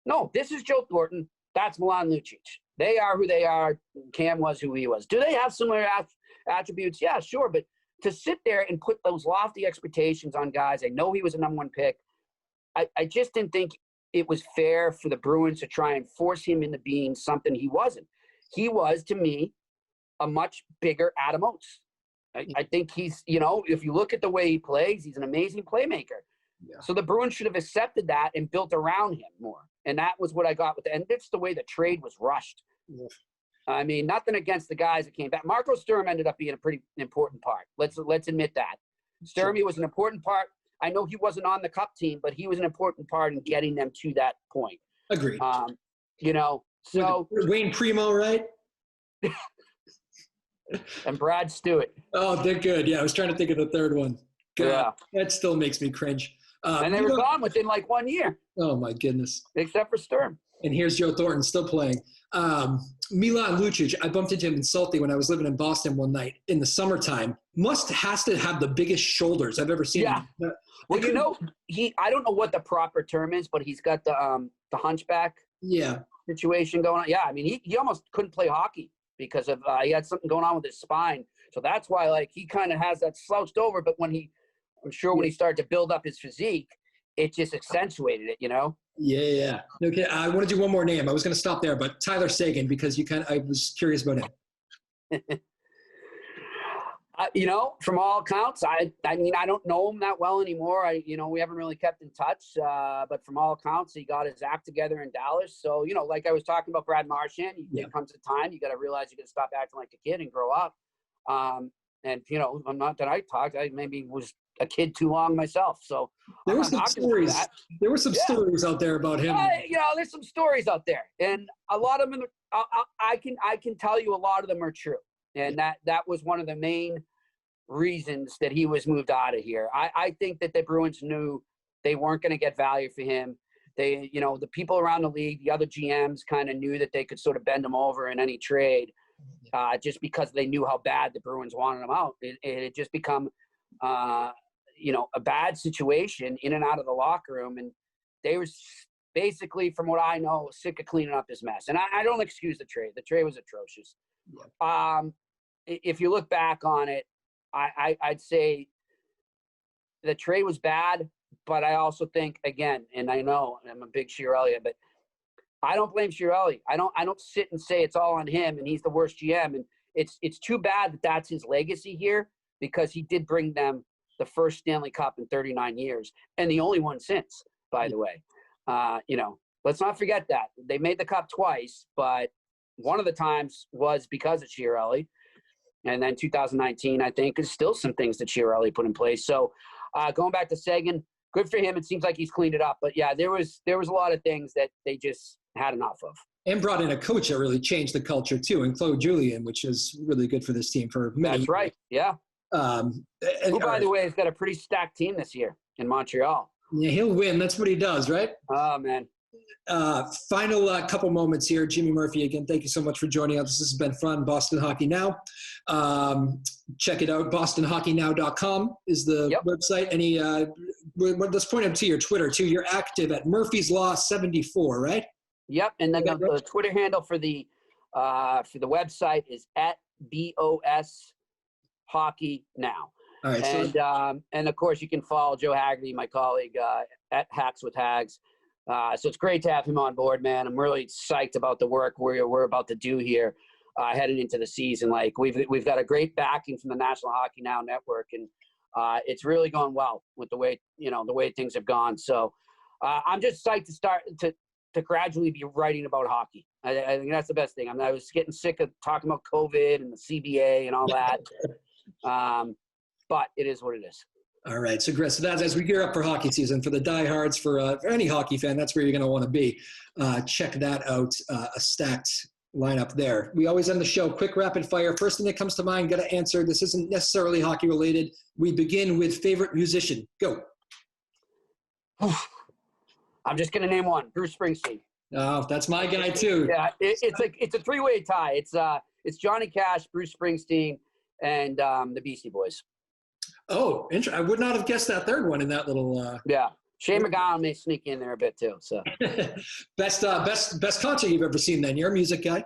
No, this is Joe Thornton. That's Milan Lucic. They are who they are. Cam was who he was. Do they have similar attributes? Yeah, sure. But to sit there and put those lofty expectations on guys, I know he was a number one pick. I just didn't think it was fair for the Bruins to try and force him into being something he wasn't. He was, to me, a much bigger Adam Oates. I think he's, if you look at the way he plays, he's an amazing playmaker. Yeah. So the Bruins should have accepted that and built around him more. And that was what I got with it. And it's the way the trade was rushed. Yeah. I mean, nothing against the guys that came back. Marco Sturm ended up being a pretty important part. Let's admit that. Sturmy was an important part. I know he wasn't on the Cup team, but he was an important part in getting them to that point. Agreed. So Wayne Primo, right? And Brad Stewart. Oh, they're good. Yeah, I was trying to think of the third one. God, yeah. That still makes me cringe. And they were gone within like 1 year. Oh, my goodness. Except for Sturm. And here's Joe Thornton still playing. Milan Lucic, I bumped into him in Salty when I was living in Boston one night in the summertime. Has to have the biggest shoulders I've ever seen. Yeah. Well, I don't know what the proper term is, but he's got the hunchback situation going on. Yeah, I mean, he almost couldn't play hockey because of he had something going on with his spine. So that's why, like, he kind of has that slouched over. But when he started to build up his physique, it just accentuated it, Yeah. Okay, I want to do one more name. I was going to stop there, but Tyler Sagan, because I was curious about him. From all accounts, I mean, I don't know him that well anymore. We haven't really kept in touch, but from all accounts, he got his act together in Dallas. So, like I was talking about Brad Marchand, there comes a time you got to realize you got to stop acting like a kid and grow up. And I'm not that I talked. I maybe was a kid too long myself. So there were some stories. There were some stories out there about him. There's some stories out there, and a lot of them. I can tell you a lot of them are true, and that was one of the main reasons that he was moved out of here. I think that the Bruins knew they weren't going to get value for him. They, the people around the league, the other GMs kind of knew that they could sort of bend him over in any trade, just because they knew how bad the Bruins wanted him out. It had just become, a bad situation in and out of the locker room. And they were basically, from what I know, sick of cleaning up his mess. And I don't excuse the trade. The trade was atrocious. Yeah. If you look back on it, I'd say the trade was bad, but I also think, again, and I know I'm a big Chiarelli, but I don't blame Chiarelli. I don't sit and say it's all on him and he's the worst GM. And it's too bad that that's his legacy here, because he did bring them the first Stanley Cup in 39 years and the only one since, by the way. Let's not forget that. They made the Cup twice, but one of the times was because of Chiarelli. And then 2019, I think, is still some things that Chiarelli put in place. So going back to Sagan, good for him. It seems like he's cleaned it up. But, yeah, there was a lot of things that they just had enough of. And brought in a coach that really changed the culture, too, and Claude Julien, which is really good for this team for many. That's right, yeah. Who, by the way, has got a pretty stacked team this year in Montreal. Yeah, he'll win. That's what he does, right? Oh, man. Final couple moments here. Jimmy Murphy, again, thank you so much for joining us. This has been fun. Boston Hockey Now. Check it out. BostonHockeyNow.com is the website. Let's point him to your Twitter, too. You're active at Murphy's Law 74, right? Yep. And then the Twitter handle for the website is at BOS Hockey Now. All right. And of course, you can follow Joe Haggerty, my colleague, at Hacks with Hags. So it's great to have him on board, man. I'm really psyched about the work we're about to do here, heading into the season. Like we've got a great backing from the National Hockey Now Network, and it's really going well with the way things have gone. So I'm just psyched to start to gradually be writing about hockey. I think that's the best thing. I was getting sick of talking about COVID and the CBA and all that, but it is what it is. All right. So, Chris, that's as we gear up for hockey season, for the diehards, for any hockey fan, that's where you're going to want to be. Check that out. A stacked lineup there. We always end the show quick rapid fire. First thing that comes to mind, got to answer. This isn't necessarily hockey related. We begin with favorite musician. Go. I'm just going to name one. Bruce Springsteen. Oh, that's my guy too. Yeah, it's a three-way tie. It's It's Johnny Cash, Bruce Springsteen, and the Beastie Boys. Oh, I would not have guessed that third one in that little. Yeah, Shane McGowan may sneak in there a bit too. So best concert you've ever seen. Then you're a music guy.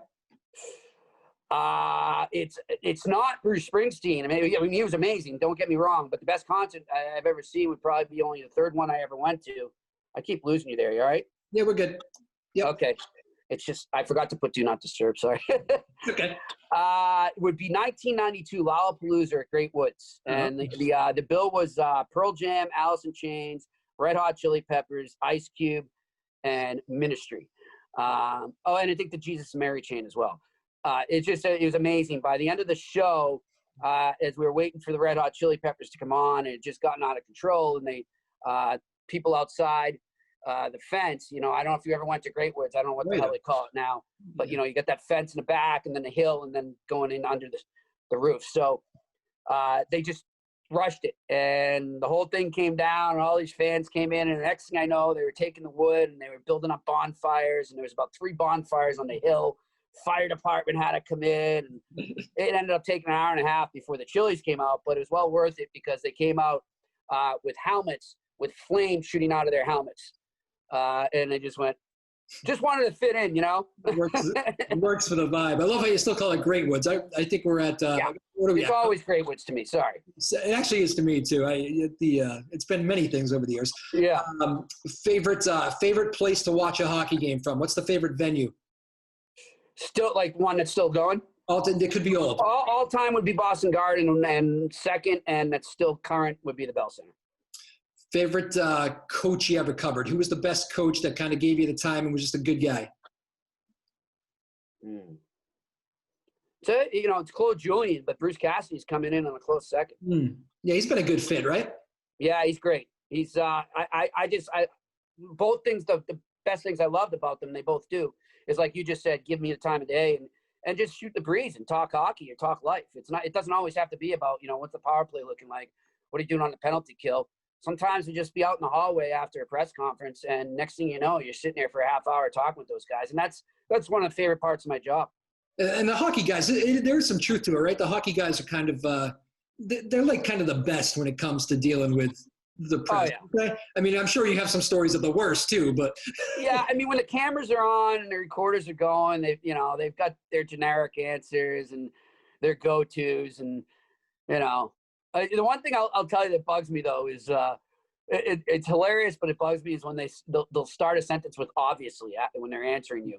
It's not Bruce Springsteen. I mean, he was amazing. Don't get me wrong, but the best concert I've ever seen would probably be only the third one I ever went to. I keep losing you there. You all right? Yeah, we're good. Yep. Okay. It's just I forgot to put Do Not Disturb. Sorry. Okay. It would be 1992 Lollapalooza at Great Woods, and the bill was Pearl Jam, Alice in Chains, Red Hot Chili Peppers, Ice Cube, and Ministry. And I think the Jesus and Mary chain as well. It was amazing. By the end of the show, as we were waiting for the Red Hot Chili Peppers to come on, it had just gotten out of control, and they people outside the fence, I don't know if you ever went to Great Woods. I don't know what the hell they call it now, but you got that fence in the back and then the hill and then going in under the roof. So they just rushed it and the whole thing came down and all these fans came in, and the next thing I know, they were taking the wood and they were building up bonfires, and there was about 3 bonfires on the hill. Fire department had to come in, and it ended up taking an hour and a half before the Chili's came out, but it was well worth it because they came out with helmets with flames shooting out of their helmets. And they just wanted to fit in, It works for the vibe. I love how you still call it Great Woods. I think we're at, what are we it's at? always Great Woods to me. Sorry. It actually is to me too. It's been many things over the years. Yeah. Favorite place to watch a hockey game from? What's the favorite venue? Still like one that's still going? It could be old. All time would be Boston Garden, and second, and that's still current, would be the Bell Center. Favorite coach you ever covered? Who was the best coach that kind of gave you the time and was just a good guy? So, it's Claude Julien, but Bruce Cassidy's coming in on a close second. Yeah, he's been a good fit, right? Yeah, he's great. He's both things, the best things I loved about them, they both do, is like you just said, give me the time of day and just shoot the breeze and talk hockey or talk life. It doesn't always have to be about, what's the power play looking like? What are you doing on the penalty kill? Sometimes we just be out in the hallway after a press conference, and next thing you know, you're sitting there for a half hour talking with those guys. And that's one of the favorite parts of my job. And the hockey guys, there's some truth to it, right? The hockey guys are kind of, they're like kind of the best when it comes to dealing with the press. Oh, yeah. Okay? I mean, I'm sure you have some stories of the worst too, but. Yeah, I mean, when the cameras are on and the recorders are going, they've got their generic answers and their go-tos, and the one thing I'll tell you that bugs me though is it's hilarious, but it bugs me is when they'll start a sentence with "obviously" when they're answering you.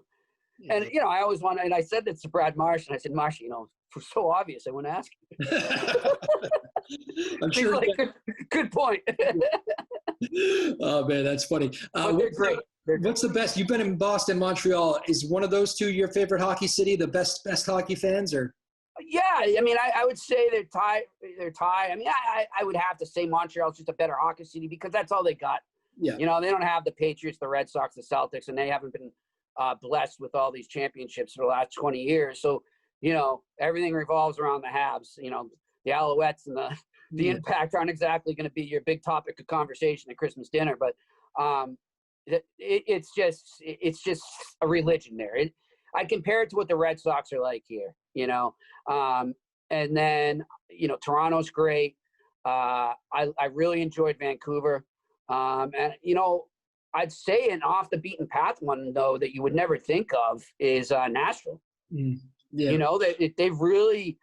Yeah. And I always want, and I said this to Brad Marsh, and I said, Marsh, for so obvious, I wouldn't ask you. I'm sure. Like, good point. Oh man, that's funny. They're great. What's the best? You've been in Boston, Montreal. Is one of those two your favorite hockey city? The best hockey fans, or? Yeah, I mean, I would say they're tied. I mean, I would have to say Montreal's just a better hockey city because that's all they got. Yeah. They don't have the Patriots, the Red Sox, the Celtics, and they haven't been blessed with all these championships for the last 20 years. So, everything revolves around the Habs. The Alouettes and the Impact aren't exactly going to be your big topic of conversation at Christmas dinner, but it's just a religion there. I compare it to what the Red Sox are like here. And then, Toronto's great. I really enjoyed Vancouver. And, I'd say an off the beaten path one though, that you would never think of is Nashville. Yeah. They've really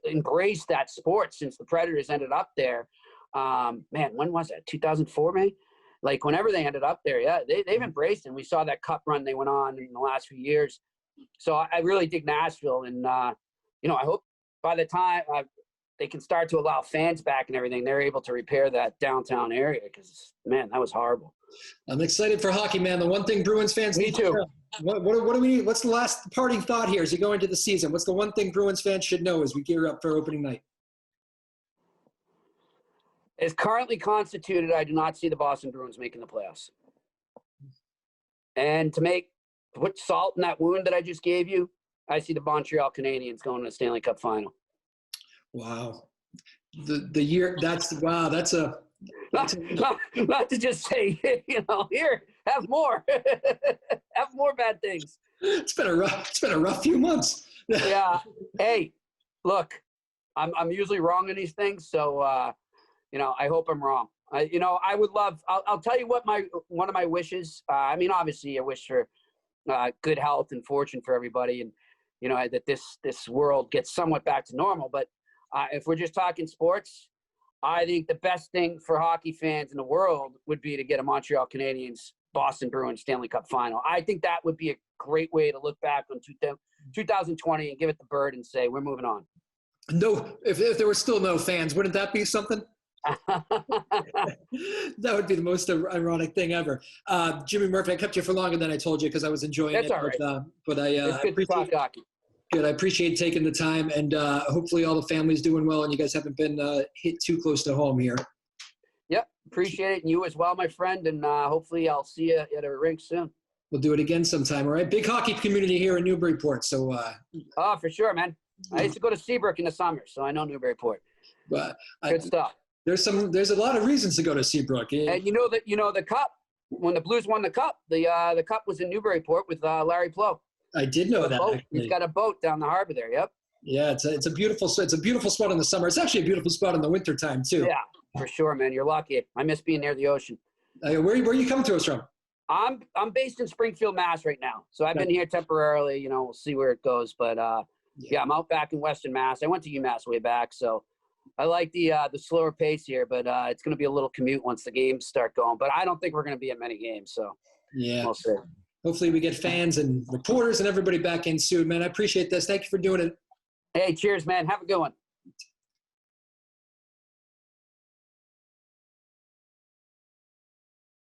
embraced that sport since the Predators ended up there. Man, when was that? 2004, maybe? Like whenever they ended up there, yeah, they've embraced it. And we saw that cup run they went on in the last few years. So I really dig Nashville, and I hope by the time they can start to allow fans back and everything, they're able to repair that downtown area because, man, that was horrible. I'm excited for hockey, man. The one thing Bruins fans Me need too. to know. What do we need? What's the last parting thought here as you go into the season? What's the one thing Bruins fans should know as we gear up for opening night? As currently constituted, I do not see the Boston Bruins making the playoffs. And to put salt in that wound that I just gave you, I see the Montreal Canadiens going to the Stanley Cup final. Wow. The year that's a not to just say, here, have more. Have more bad things. It's been a rough few months. Yeah. Hey, look, I'm usually wrong in these things, so I hope I'm wrong. I would love. I'll tell you what one of my wishes. I mean, obviously, I wish for good health and fortune for everybody, and that this world gets somewhat back to normal. But if we're just talking sports, I think the best thing for hockey fans in the world would be to get a Montreal Canadiens, Boston Bruins Stanley Cup final. I think that would be a great way to look back on 2020 and give it the bird and say, we're moving on. No, if there were still no fans, wouldn't that be something? That would be the most ironic thing ever. Jimmy Murphy, I kept you for longer than I told you because I was enjoying it. That's all right. But I it's good to talk hockey. Good. I appreciate taking the time, and hopefully all the family's doing well, and you guys haven't been hit too close to home here. Yep, appreciate it, and you as well, my friend, and hopefully I'll see you at a rink soon. We'll do it again sometime, all right? Big hockey community here in Newburyport, so. Oh, for sure, man. I used to go to Seabrook in the summer, so I know Newburyport. Good stuff. There's a lot of reasons to go to Seabrook. And the cup, when the Blues won the cup, the cup was in Newburyport with Larry Plow. I did know that. He's got a boat down the harbor there. Yep. Yeah, it's a beautiful spot in the summer. It's actually a beautiful spot in the wintertime too. Yeah, for sure, man. You're lucky. I miss being near the ocean. Where are you coming to us from? I'm based in Springfield, Mass. right now, so I've been here temporarily. We'll see where it goes, but I'm out back in Western Mass. I went to UMass way back, so I like the slower pace here. But it's going to be a little commute once the games start going. But I don't think we're going to be at many games, so yeah, we'll see. Hopefully we get fans and reporters and everybody back in soon, man. I appreciate this. Thank you for doing it. Hey, cheers, man. Have a good one.